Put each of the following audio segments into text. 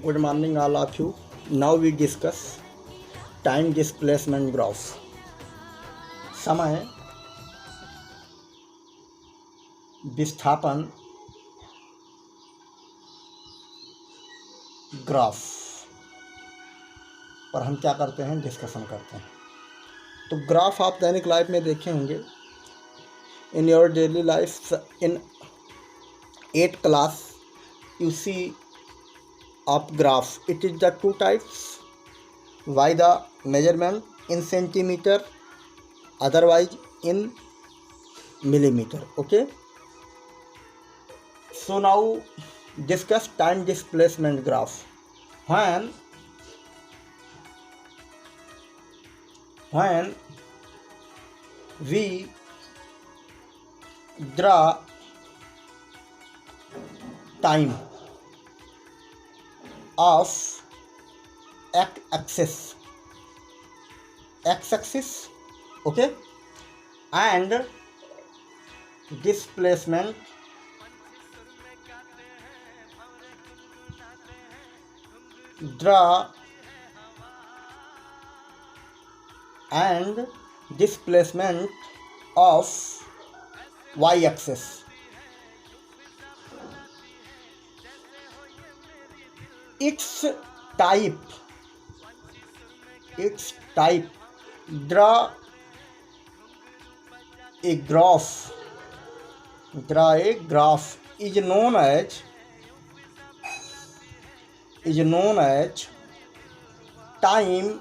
Good morning all of you. Now we discuss time displacement graph. समय विस्थापन graph पर हम क्या करते हैं, डिस्कशन करते हैं। तो ग्राफ आप दैनिक लाइफ में देखे होंगे, in your daily life, in 8th class you see of graph. It is the two types, by the measurement in centimeter, otherwise in millimeter. Okay, so now discuss time displacement graph. When we draw time of x-axis, okay, and displacement draw and displacement of y-axis. Its type draw a graph is known as time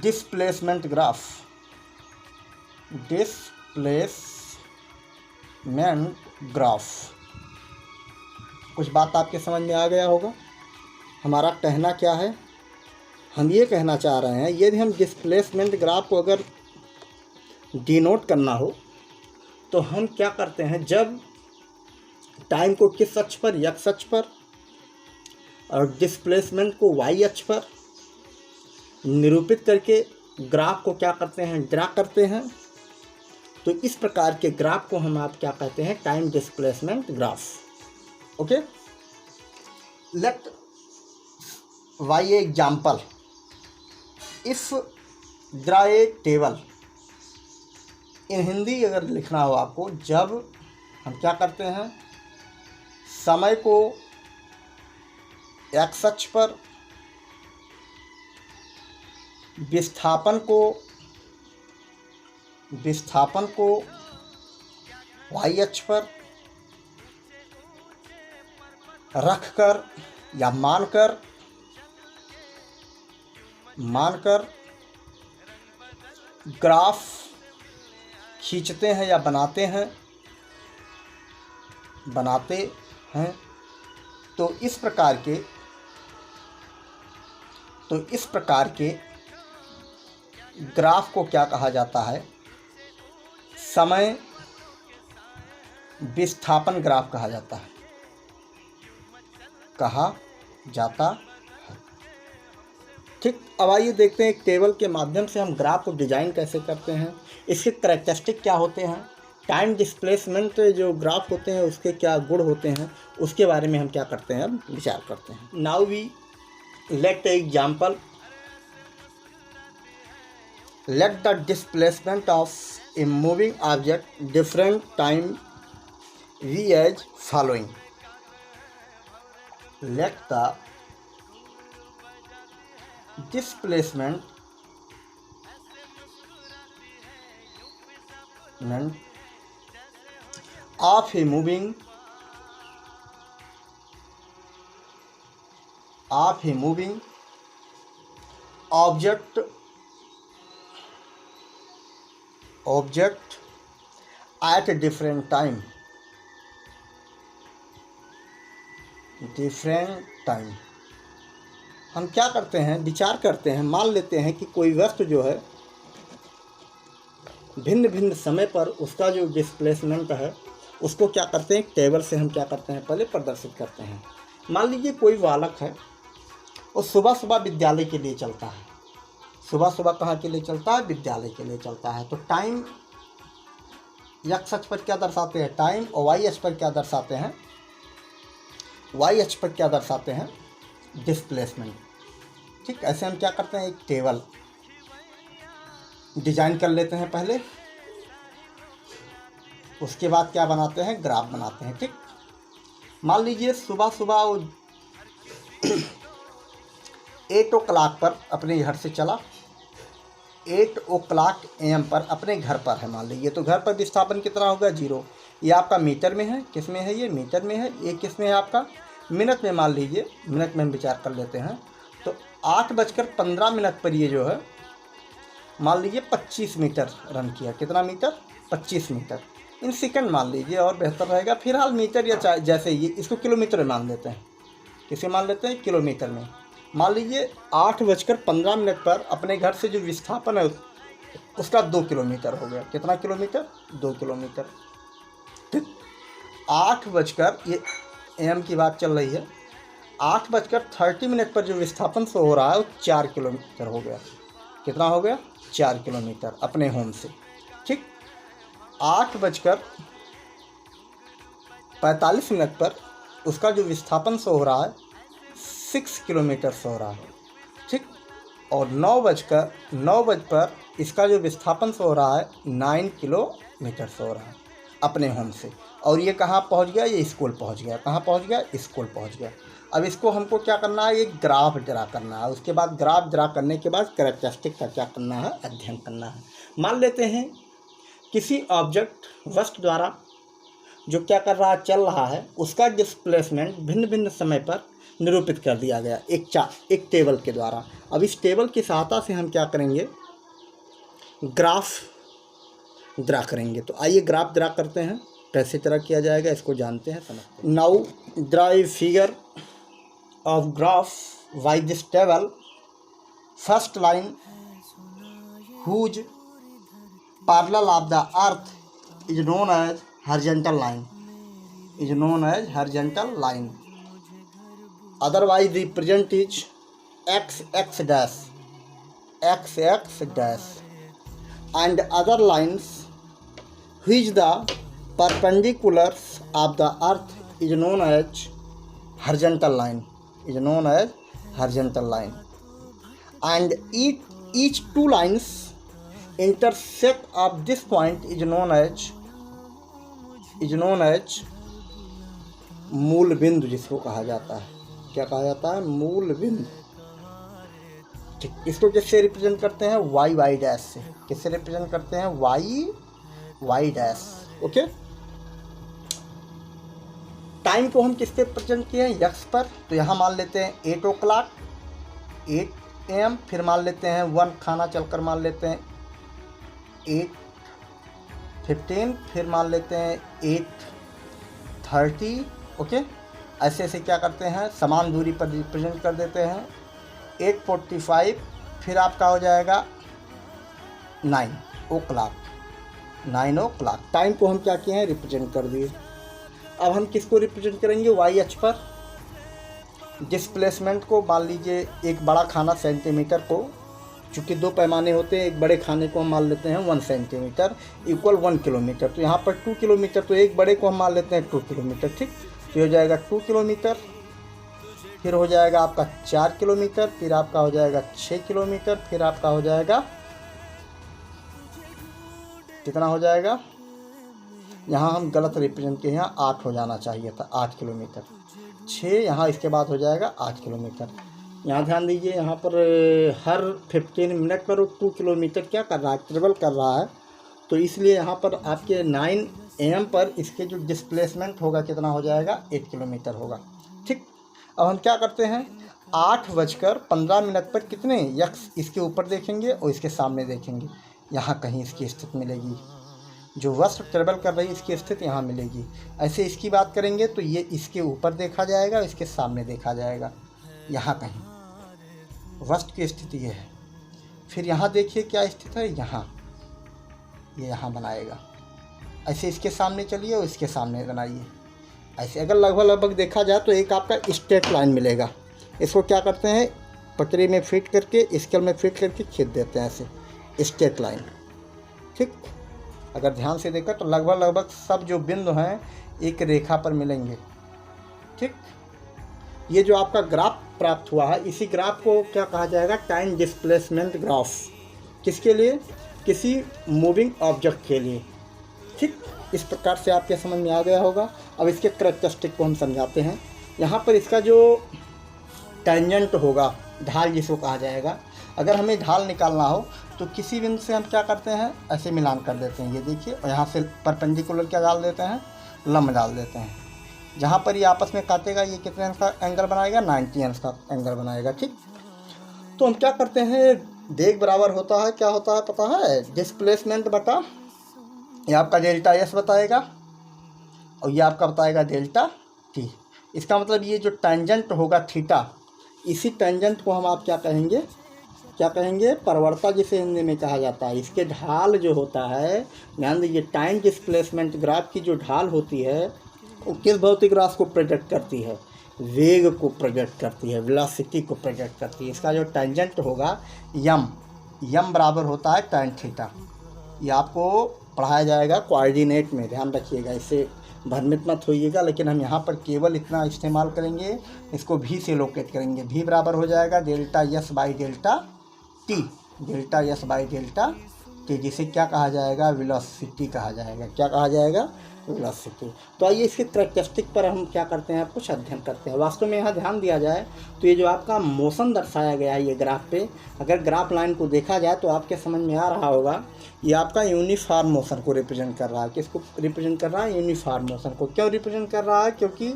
displacement graph. कुछ बात आपके समझ में आ गया होगा। हमारा कहना क्या है, हम ये कहना चाह रहे हैं, यदि हम डिस्प्लेसमेंट ग्राफ को अगर डिनोट करना हो तो हम क्या करते हैं, जब टाइम को किस अक्ष पर, एक्स अक्ष पर, और डिस्प्लेसमेंट को वाई अक्ष पर निरूपित करके ग्राफ को क्या करते हैं, ड्रा करते हैं। तो इस प्रकार के ग्राफ को हम आप क्या कहते हैं, time displacement graph. Okay, let by example, if draw a table. In Hindi अगर लिखना हो आपको, जब हम क्या करते हैं, समय को एक्स अक्ष पर, विस्थापन को वाई अक्ष पर रखकर या मानकर ग्राफ खींचते हैं या बनाते हैं। तो इस प्रकार के ग्राफ को क्या कहा जाता है, समय विस्थापन ग्राफ कहा जाता है। ठीक, अब आइए देखते हैं एक टेबल के माध्यम से हम ग्राफ को डिजाइन कैसे करते हैं, इसके करैक्टरिस्टिक क्या होते हैं, टाइम डिस्प्लेसमेंट जो ग्राफ होते हैं उसके क्या गुण होते हैं, उसके बारे में हम क्या करते हैं, अब विचार करते हैं। Now we let example, let the displacement of a moving object different time be as following. Let the displacement of a moving object at a different time हम क्या करते हैं, विचार करते हैं, मान लेते हैं कि कोई वस्तु जो है भिन्न भिन्न समय पर उसका जो डिस्प्लेसमेंट है उसको क्या करते हैं, टेबल से हम क्या करते हैं, पहले प्रदर्शित करते हैं। मान लीजिए कोई बालक है, वो सुबह सुबह विद्यालय के लिए चलता है। सुबह सुबह कहाँ के लिए चलता है? विद्यालय के लिए चलता है। तो टाइम एक्स अक्ष पर क्या दर्शाते हैं, टाइम, और वाई अक्ष पर क्या दर्शाते हैं, वाई अक्ष पर क्या दर्शाते हैं, डिस्प्लेसमेंट। ठीक, ऐसे हम क्या करते हैं, एक टेबल डिजाइन कर लेते हैं पहले, उसके बाद क्या बनाते हैं, ग्राफ बनाते हैं। ठीक, मान लीजिए सुबह सुबह 8 o'clock पर अपने घर से चला, 8 o'clock AM पर अपने घर पर है मान लीजिए, तो घर पर विस्थापन कितना होगा, 0। ये आपका मीटर में है, किस में है, ये मीटर में है, ये किस में है आपका, मिनट में। मान लीजिए मिनट में हम विचार कर लेते हैं, तो 8:15 पर ये जो है मान लीजिए 25 मीटर रन किया। कितना मीटर, 25 मीटर। इन सेकंड मान लीजिए और बेहतर रहेगा, फिलहाल मीटर या जैसे ये इसको किलोमीटर में मान लेते हैं। किसे मान लेते हैं, किलोमीटर में। मान लीजिए 8:15 पर अपने घर से जो विस्थापन है उसका 2 किलोमीटर हो गया। कितना किलोमीटर, 2 किलोमीटर। ठीक, 8 ये AM की बात चल रही है, 8:30 पर जो विस्थापन से हो रहा है वो 4 किलोमीटर हो गया। कितना हो गया, 4 किलोमीटर अपने होम से। ठीक, 8:45 पर उसका जो विस्थापन से हो रहा है 6 किलोमीटर से हो रहा है। ठीक, और 9 पर इसका जो विस्थापन से हो रहा है 9 किलोमीटर से हो रहा है अपने होम से। और ये कहाँ पहुँच गया, ये स्कूल पहुँच गया। कहाँ पहुँच गया, स्कूल पहुँच गया। अब इसको हमको क्या करना है, एक ग्राफ ड्रा करना है। उसके बाद ग्राफ ड्रा करने के बाद कैरेक्टरिस्टिक का क्या करना है, अध्ययन करना है। मान लेते हैं किसी ऑब्जेक्ट वस्तु द्वारा जो क्या कर रहा है, चल रहा है, उसका डिस्प्लेसमेंट भिन्न भिन्न समय पर निरूपित कर दिया गया एक टेबल के द्वारा। अब इस टेबल की सहायता से हम क्या करेंगे, ग्राफ ड्रा करेंगे। तो आइए ग्राफ ड्रा करते हैं। कैसे ड्रा किया जाएगा इसको जानते हैं, समझते हैं। Now draw a figure of graph by this table. First line, whose parallel of the earth is known as horizontal line, is known as horizontal line. Otherwise represent is x dash, x dash, and other lines which the perpendiculars of the earth is known as horizontal line, is known as horizontal line, and each two lines intersect of this point is known as मूल बिंदु, जिसको कहा जाता है। क्या कहा जाता है, मूल बिंदु। ठीक, इसको किससे रिप्रेजेंट करते हैं, y डैश से। किससे रिप्रेजेंट करते हैं, y डैश। ओके, टाइम को हम किस पे प्रेजेंट किए हैं, यक्स पर। तो यहाँ मान लेते हैं 8 o'clock 8 AM, फिर मान लेते हैं 1 खाना चलकर मान लेते हैं 8:15, फिर मान लेते हैं 8:30। ओके, ऐसे ऐसे क्या करते हैं, समान दूरी पर रिप्रेजेंट कर देते हैं। 8:45, फिर आपका हो जाएगा 9 o'clock। टाइम को हम क्या किए हैं, रिप्रेजेंट कर दिए। अब हम किसको रिप्रेजेंट करेंगे, वाई अक्ष पर डिस्प्लेसमेंट को। मान लीजिए एक बड़ा खाना सेंटीमीटर को, चूँकि 2 पैमाने होते हैं, एक बड़े खाने को हम मान लेते हैं 1 सेंटीमीटर इक्वल 1 किलोमीटर। तो यहाँ पर 2 किलोमीटर, तो एक बड़े को हम मान लेते हैं 2 किलोमीटर। ठीक, तो हो जाएगा 2 किलोमीटर, फिर हो जाएगा आपका 4 किलोमीटर, फिर आपका हो जाएगा 6 किलोमीटर, फिर आपका हो जाएगा कितना हो जाएगा, यहाँ हम गलत रिप्रेजेंट किए, यहाँ 8 हो जाना चाहिए था, 8 किलोमीटर। 6 यहाँ इसके बाद हो जाएगा 8 किलोमीटर। यहाँ ध्यान दीजिए, यहाँ पर हर 15 मिनट पर 2 किलोमीटर क्या कर रहा है, ट्रेवल कर रहा है। तो इसलिए यहाँ पर आपके 9 AM पर इसके जो डिस्प्लेसमेंट होगा कितना हो जाएगा, 8 किलोमीटर होगा। ठीक, अब हम क्या करते हैं, 8:15 पर कितने यक्स इसके ऊपर देखेंगे और इसके सामने देखेंगे, यहाँ कहीं इसकी स्थिति मिलेगी। जो वस्तु ट्रेवल कर रही है इसकी स्थिति यहाँ मिलेगी। ऐसे इसकी बात करेंगे तो ये इसके ऊपर देखा जाएगा, इसके सामने देखा जाएगा, यहाँ कहीं वस्तु की स्थिति ये है। फिर यहाँ देखिए क्या स्थिति है, यहाँ ये यहाँ बनाएगा। ऐसे इसके सामने चलिए और इसके सामने बनाइए। ऐसे अगर लगभग देखा जाए तो एक आपका स्ट्रेट लाइन मिलेगा। इसको क्या करते हैं, पटरी में फिट करके, स्केल में फिट करके खींच देते हैं ऐसे स्ट्रेट लाइन। ठीक, अगर ध्यान से देखा तो लगभग लगभग सब जो बिंदु हैं एक रेखा पर मिलेंगे। ठीक, ये जो आपका ग्राफ प्राप्त हुआ है, इसी ग्राफ को क्या कहा जाएगा? Time displacement graph. किसके लिए? किसी मूविंग ऑब्जेक्ट के लिए। ठीक, इस प्रकार से आपके समझ में आ गया होगा। अब इसके कैरेक्टरिस्टिक को हम समझाते हैं। यहाँ पर इसका जो टेंजेंट होगा, ढाल जिसको कहा जाएगा, अगर हमें ढाल निकालना हो तो किसी बिंदु से हम क्या करते हैं? ऐसे मिलान कर देते हैं, ये देखिए, और यहाँ से परपेंडिकुलर क्या डाल देते हैं? लंब डाल देते हैं। जहाँ पर ये आपस में काटेगा, ये कितने अंश का एंगल बनाएगा? 90 अंश का एंगल बनाएगा। ठीक, तो हम क्या करते हैं? वेग बराबर होता है, क्या होता है पता है? डिस्प्लेसमेंट बटा, ये आपका डेल्टा एस बताएगा और ये आपका बताएगा डेल्टा टी। इसका मतलब ये जो टेंजेंट होगा थीटा, इसी टेंजेंट को हम आप क्या कहेंगे? क्या कहेंगे? परवर्ता जिसे हिंदी में कहा जाता है। इसके ढाल जो होता है, ध्यान दीजिए, टाइम डिस्प्लेसमेंट ग्राफ की जो ढाल होती है वो किस भौतिक राशि को प्रोजेक्ट करती है? वेग को प्रोजेक्ट करती है, वेलोसिटी को प्रोजेक्ट करती है। इसका जो टेंजेंट होगा यम बराबर होता है tan थीटा। ये आपको पढ़ाया जाएगा कोऑर्डिनेट में, ध्यान रखिएगा, इससे भ्रमित मत होइएगा। लेकिन हम यहाँ पर केवल इतना इस्तेमाल करेंगे, इसको भी से लोकेट करेंगे। भी बराबर हो जाएगा delta S by delta T, delta S by delta T, जिसे क्या कहा जाएगा? वेलोसिटी कहा जाएगा। क्या कहा जाएगा? वेलोसिटी। तो आइए इसके कैरेक्टरिस्टिक पर हम क्या करते हैं? कुछ अध्ययन करते हैं। वास्तव में यहाँ ध्यान दिया जाए तो ये जो आपका मोशन दर्शाया गया है ये ग्राफ पे, अगर ग्राफ लाइन को देखा जाए तो आपके समझ में आ रहा होगा, ये आपका यूनिफॉर्म मोशन को रिप्रेजेंट कर रहा है। किसको रिप्रेजेंट कर रहा है? यूनिफॉर्म मोशन को। क्यों रिप्रेजेंट कर रहा है? क्योंकि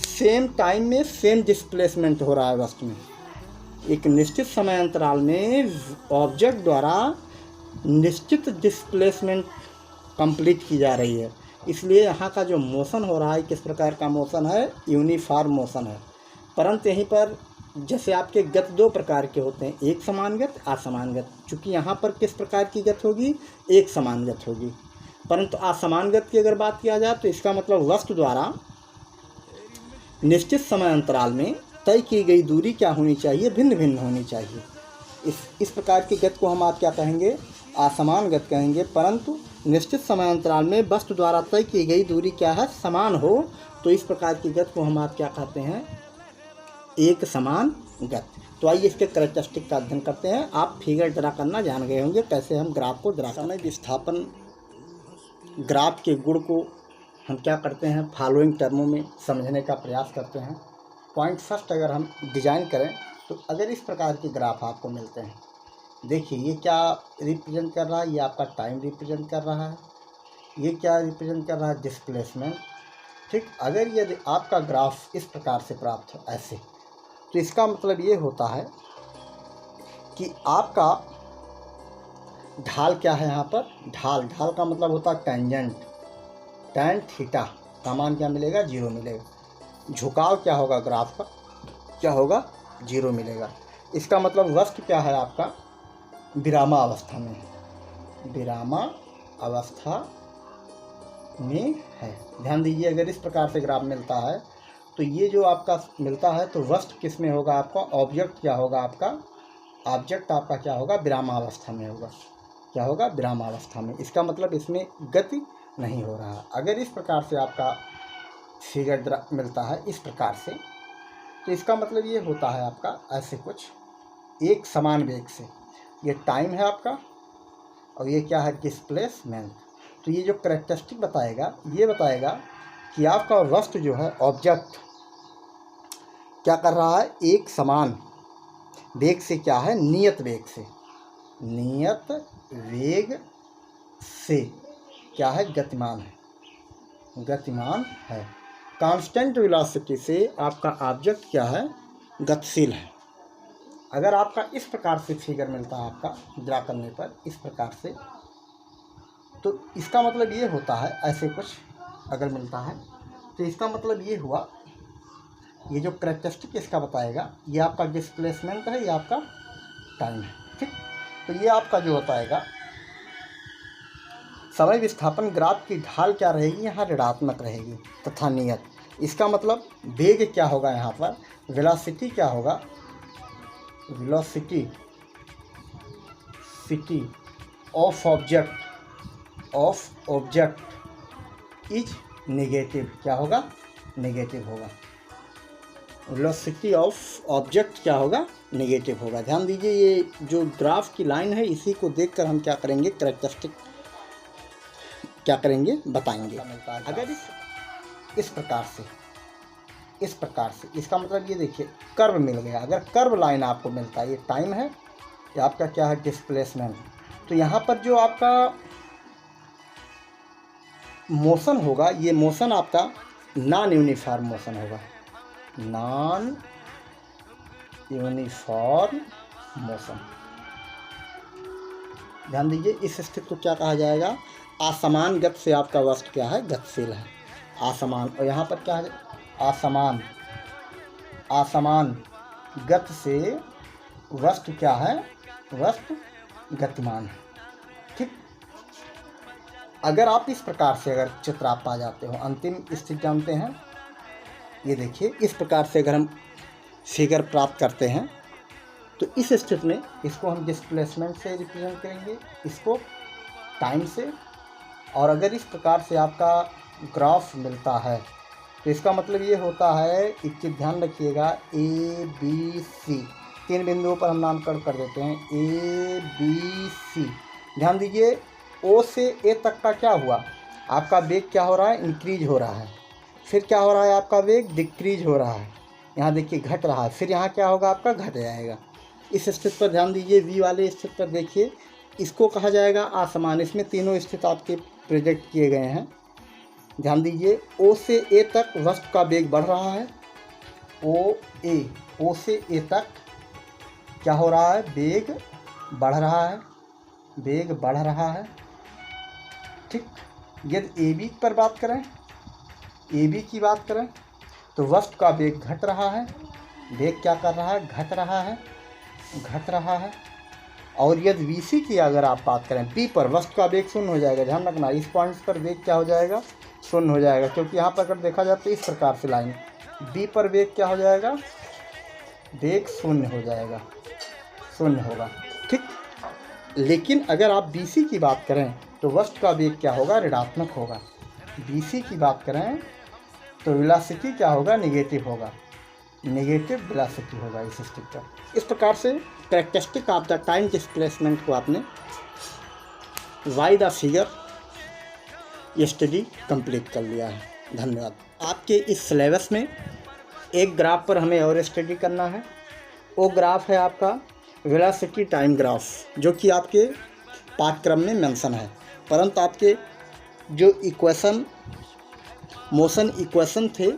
सेम टाइम में सेम डिस्प्लेसमेंट हो रहा है वस्तु में। एक निश्चित समय अंतराल में ऑब्जेक्ट द्वारा निश्चित डिस्प्लेसमेंट कंप्लीट की जा रही है, इसलिए यहाँ का जो मोशन हो रहा है किस प्रकार का मोशन है? यूनिफॉर्म मोशन है। परंतु यहीं पर जैसे आपके गति दो प्रकार के होते हैं, एक समान गति, असमान गति। चूँकि यहाँ पर किस प्रकार की गति होगी? एक समान गति होगी। परंतु असमान गति की अगर बात किया जाए तो इसका मतलब वस्तु द्वारा निश्चित समय अंतराल में तय की गई दूरी क्या होनी चाहिए? भिन्न भिन्न होनी चाहिए। इस प्रकार की गति को हम आप क्या कहेंगे? असमान गति कहेंगे। परंतु निश्चित समय अंतराल में वस्तु द्वारा तय की गई दूरी क्या है? समान हो, तो इस प्रकार की गति को हम आप क्या कहते हैं? एक समान गति। तो आइए इसके कैरेक्टरिस्टिक का अध्ययन करते हैं। आप फिगर ड्रा करना जान गए होंगे, कैसे हम ग्राफ को ड्रा। समय विस्थापन ग्राफ के गुण को हम क्या करते हैं? फॉलोइंग टर्मों में समझने का प्रयास करते हैं। पॉइंट फर्स्ट अगर हम डिजाइन करें तो अगर इस प्रकार के ग्राफ आपको मिलते हैं, देखिए ये क्या रिप्रेजेंट कर रहा है? ये आपका टाइम रिप्रेजेंट कर रहा है। ये क्या रिप्रेजेंट कर रहा है? डिस्प्लेसमेंट। ठीक, अगर यदि आपका ग्राफ इस प्रकार से प्राप्त हो ऐसे, तो इसका मतलब ये होता है कि आपका ढाल क्या है? यहाँ पर ढाल का मतलब होता है टेंजेंट, tan थीटा का मान क्या मिलेगा? 0 मिलेगा। झुकाव क्या होगा ग्राफ का? क्या होगा? 0 मिलेगा। इसका मतलब वस्तु क्या है आपका? विरामावस्था में है, विरामावस्था में है। ध्यान दीजिए, अगर इस प्रकार से ग्राफ मिलता है तो ये जो आपका मिलता है तो वस्तु किस में होगा? आपका ऑब्जेक्ट क्या होगा? आपका ऑब्जेक्ट आपका क्या होगा? विरामावस्था में होगा। क्या होगा? विरामावस्था में। इसका मतलब इसमें गति नहीं हो रहा। अगर इस प्रकार से आपका फिगर मिलता है इस प्रकार से, तो इसका मतलब ये होता है आपका ऐसे कुछ एक समान वेग से। ये टाइम है आपका और ये क्या है? डिस्प्लेसमेंट। तो ये जो कैरेक्टरिस्टिक बताएगा, ये बताएगा कि आपका वस्तु जो है, ऑब्जेक्ट क्या कर रहा है? एक समान वेग से, क्या है? नियत वेग से, नियत वेग से क्या है? गतिमान है, गतिमान है। कांस्टेंट वेलोसिटी से आपका ऑब्जेक्ट क्या है? गतिशील है। अगर आपका इस प्रकार से फिगर मिलता है आपका ड्रा करने पर इस प्रकार से, तो इसका मतलब ये होता है ऐसे कुछ अगर मिलता है तो इसका मतलब ये हुआ, ये जो कैरेक्टरिस्टिक इसका बताएगा, ये आपका डिस्प्लेसमेंट है, ये आपका टाइम है। ठीक, तो ये आपका जो बताएगा समय विस्थापन ग्राफ की ढाल क्या रहेगी? यहाँ ऋणात्मक रहेगी तथा नियत। इसका मतलब वेग क्या होगा? यहाँ पर वेलोसिटी क्या होगा? Velocity of object of object is negative, क्या होगा, नेगेटिव होगा। वेलोसिटी ऑफ ऑब्जेक्ट क्या होगा, नेगेटिव होगा। ध्यान दीजिए, ये जो ग्राफ की लाइन है इसी को देखकर हम क्या करेंगे, कैरेक्टरिस्टिक क्या करेंगे, बताएंगे। अगर इस प्रकार से इसका मतलब ये देखिए कर्व मिल गया। अगर कर्व लाइन आपको मिलता है, ये टाइम है, ये आपका क्या है, डिस्प्लेसमेंट। तो यहाँ पर जो आपका मोशन होगा, ये मोशन आपका नॉन यूनिफॉर्म मोशन होगा, नॉन यूनिफॉर्म मोशन। ध्यान दीजिए, इस स्थिति को क्या कहा जाएगा, असमान गति से आपका वस्तु क्या है, गतिशील है, असमान। और यहाँ पर क्या है, असमान गति से वस्तु क्या है, वस्तु गतिमान है। ठीक, अगर आप इस प्रकार से अगर चित्र आप पा जाते हो, अंतिम स्थिति जानते हैं, ये देखिए इस प्रकार से अगर हम फिगर प्राप्त करते हैं तो इस स्थिति में इसको हम डिस्प्लेसमेंट से रिप्रेजेंट करेंगे, इसको टाइम से। और अगर इस प्रकार से आपका ग्राफ मिलता है तो इसका मतलब ये होता है, एक चीज़ ध्यान रखिएगा, ए बी सी, 3 बिंदुओं पर हम नामकरण कर देते हैं, ए बी सी। ध्यान दीजिए, ओ से ए तक का क्या हुआ, आपका वेग क्या हो रहा है, इंक्रीज हो रहा है। फिर क्या हो रहा है, आपका वेग डिक्रीज हो रहा है, यहाँ देखिए घट रहा है। फिर यहाँ क्या होगा, आपका घट जाएगा। इस स्थिति पर ध्यान दीजिए, वी वाले स्थिति पर देखिए, इसको कहा जाएगा असमान। इसमें तीनों स्थिति आपके प्रोजेक्ट किए गए हैं। ध्यान दीजिए, ओ से ए तक वस्तु का वेग बढ़ रहा है, ओ से ए तक क्या हो रहा है, वेग बढ़ रहा है, वेग बढ़ रहा है। ठीक, यदि ए बी पर बात करें, ए बी की बात करें तो वस्तु का वेग घट रहा है, वेग क्या कर रहा है, घट रहा है, घट रहा है। और यदि वी सी की अगर आप बात करें, बी पर वस्तु का वेग शून्य हो जाएगा। ध्यान रखना, इस पॉइंट पर वेग क्या हो जाएगा, शून्य हो जाएगा, क्योंकि यहाँ पर अगर देखा जाए तो इस प्रकार से लाइन, बी पर वेग क्या हो जाएगा, वेग शून्य हो जाएगा, शून्य होगा। ठीक, लेकिन अगर आप बी सी की बात करें तो वस्तु का वेग क्या होगा, ऋणात्मक होगा। बी सी की बात करें तो वेलोसिटी क्या होगा, नेगेटिव होगा, नेगेटिव वेलोसिटी होगा इस स्थिति पर। इस प्रकार से characteristic of the time displacement को आपने why the figure study complete कर लिया है। धन्यवाद। आपके इस सिलेबस में एक ग्राफ पर हमें और स्टडी करना है, वो ग्राफ है आपका वेलोसिटी टाइम ग्राफ, जो कि आपके पाठ्यक्रम में मेंशन है, परंतु आपके जो इक्वेशन, मोशन इक्वेशन थे,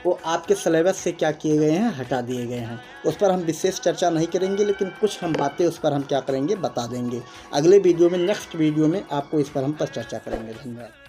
वो आपके सिलेबस से क्या किए गए हैं, हटा दिए गए हैं। उस पर हम विशेष चर्चा नहीं करेंगे, लेकिन कुछ हम बातें उस पर हम क्या करेंगे, बता देंगे। अगले वीडियो में, नेक्स्ट वीडियो में आपको इस पर हम पर चर्चा करेंगे। धन्यवाद।